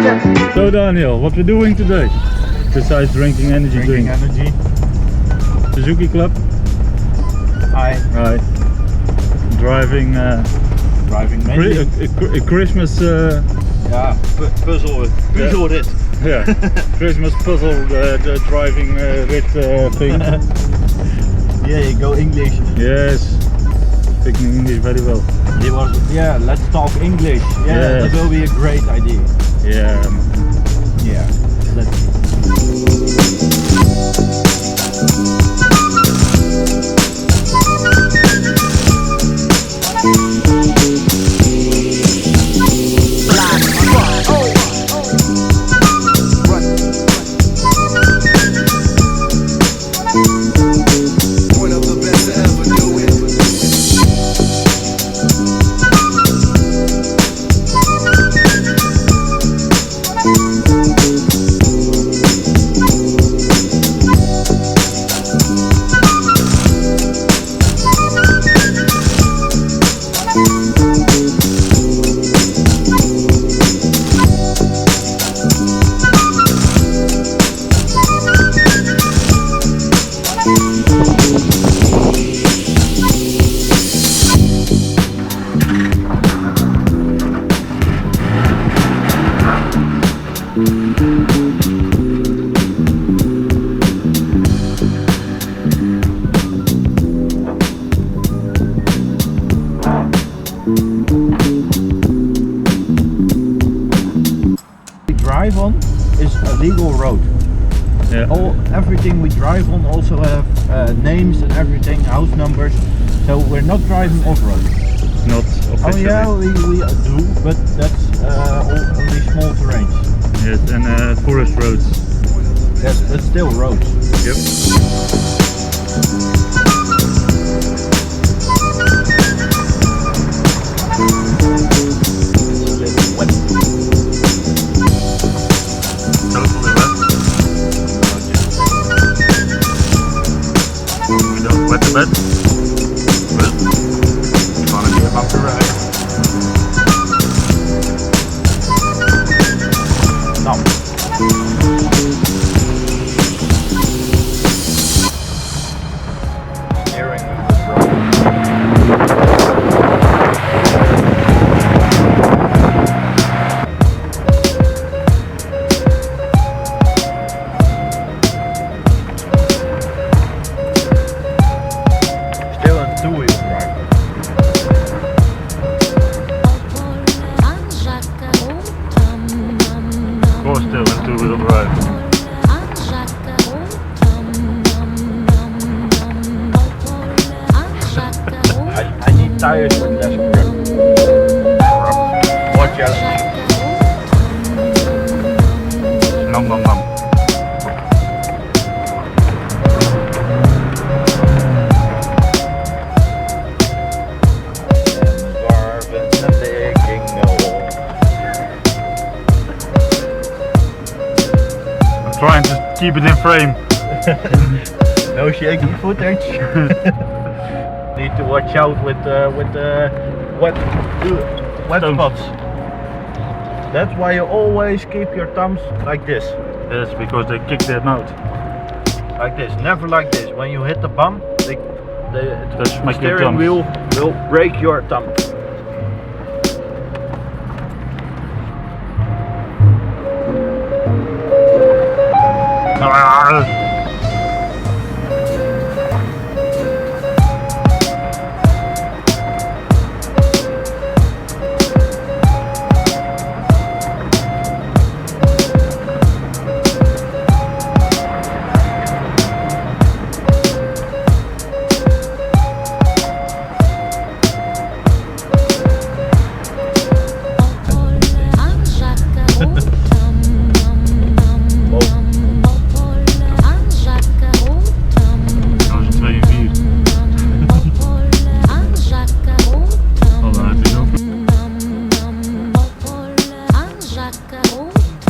So Daniel, what we're doing today, besides drinking energy drink? Energy. Suzuki Club. Hi. Right. Driving. Driving mainly. A Christmas. Yeah. Puzzle rit. Yeah. Christmas puzzle. The driving rit thing. Yeah, you go English. Yes. Speaking English very well. He was. Yeah. Let's talk English. Yeah. Yes. That will be a great idea. Yeah. Yeah. Let's see. Drive on is a legal road. Yeah. Everything we drive on also have names and everything, house numbers. So we're not driving off-road. Not officially. Oh yeah, we do, but that's only small terrains. Yes, and forest roads. Yes, but still roads. Yep. Totally wet. We don't wet the bed. But it's gonna be a bumpy ride. No. Steering wheel is wrong. Still a two-wheel drive. Of course, still in two-wheel drive. I need tires with less grip. More challenge. Nom nom nom. I'm trying to keep it in frame. No shaky footage. Need to watch out with the wet spots. That's why you always keep your thumbs like this. Yes, because they kick their mouth. Like this, never like this. When you hit the bump, the Make your steering thumbs. wheel will break your thumb.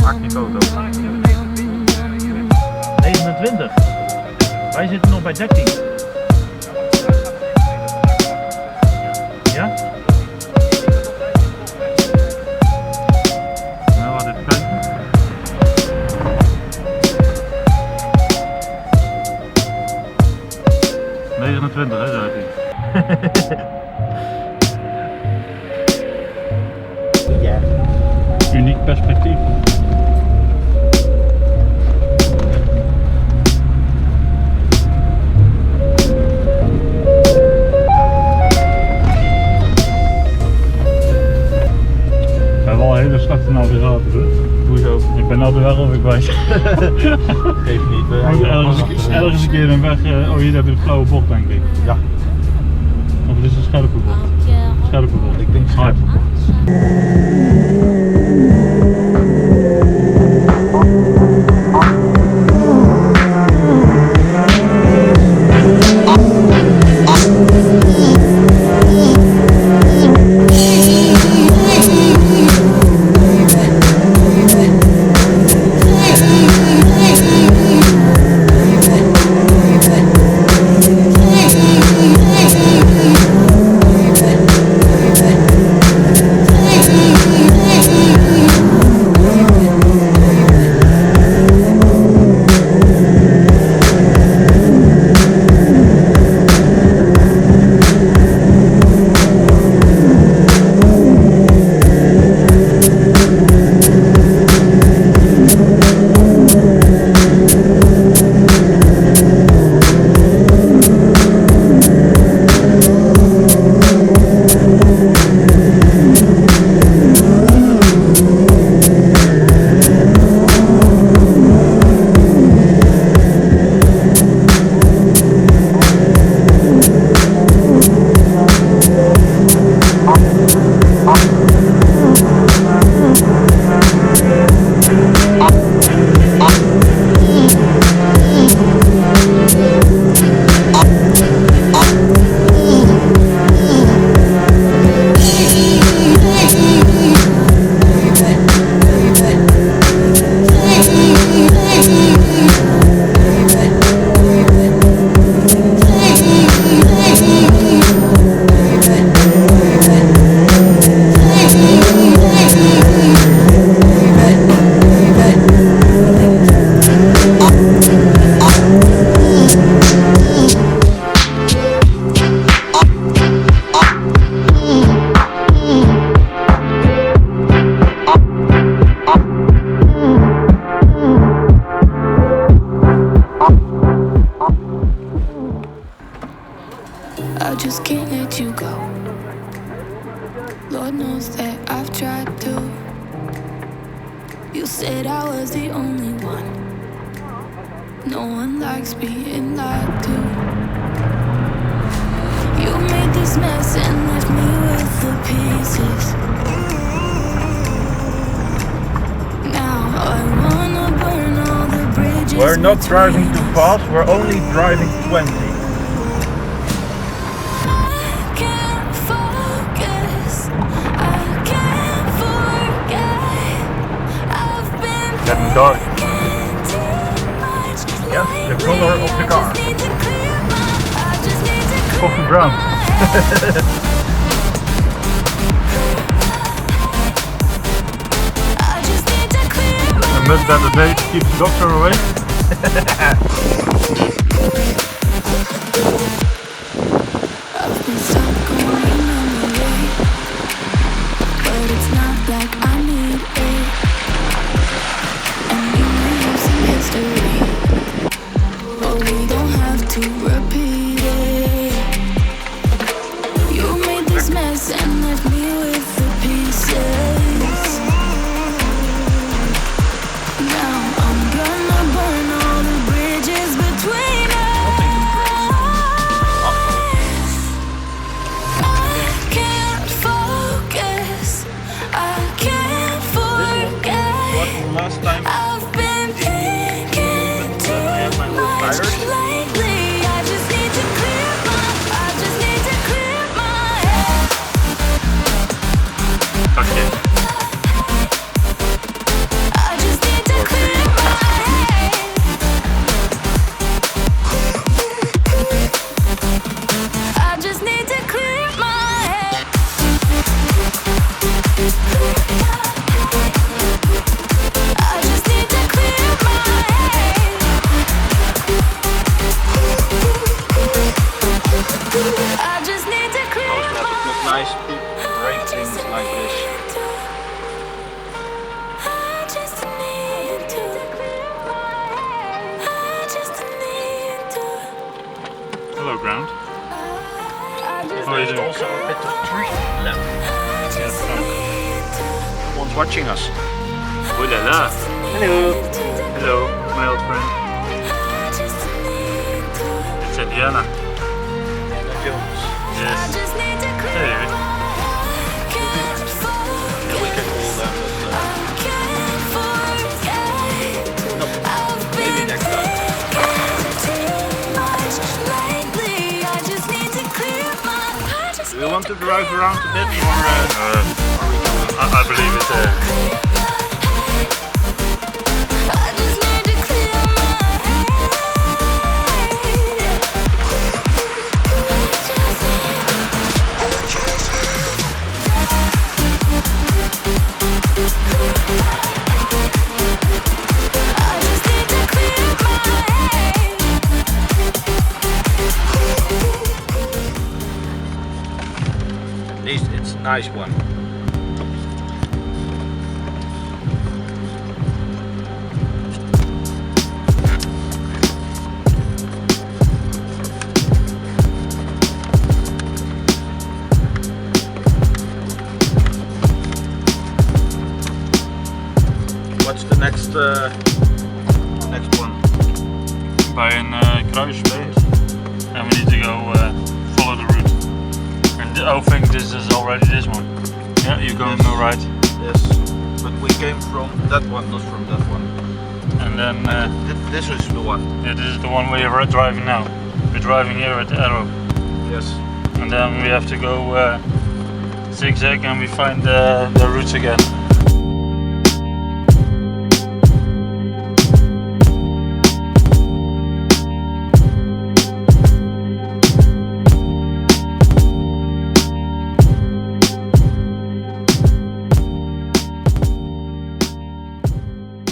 Maak die foto. 29. Wij zitten nog bij 13. Ja? Nou, wat even kijken. 25 hè, zei hij. Ja. Uniek perspectief. We hebben wel een hele slechte navigator, hè? Hoezo? Ik ben nou de weg alweer kwijt. Geeft niet. We Moet rijden ergens een keer een weg. Oh, hier heb je de flauwe bocht, denk ik. Ja, Of het is een scherpe bocht. Scherpe bocht. ik denk scherp. I just can't let you go. Lord knows that I've tried to. You said I was the only one. No one likes being lied to. You made this mess and left me with the pieces. Now I wanna burn all the bridges. We're not driving too fast, we're only driving 20. Getting dark. Yes, the color of the car. Coffee brown. A much better day to keep the doctor away. I've been stuck on memory, but it's not like I need it. And we may have some history, but we don't have to repeat it. You made this mess and left me with the pieces. Now I'm gonna burn all the bridges between us. Last time I've been thinking too much lately. I just need to clear my head. Okay. I just need to clear my head. I just need to clear my head. I just need to clear my head. ground. There's Oh, you do? also a bit of tree left. Yeah, trunk. One's watching us. Oh la la. Hello. Hello, my old friend. It's Indiana. Jones. Yes. Hey. Yeah, we can call them. No, maybe next time. Do you want to drive around a bit, or I believe it's at least it's a nice one. What's the next one? By a kruisweg, and we need to go follow the route. And I think this is already this one. Yeah, you're going Yes. right. Yes, but we came from that one, not from that one. And then This is the one. yeah, this is the one we are driving now. We're driving here at the arrow, Yes. and then we have to go zigzag, and we find the routes again.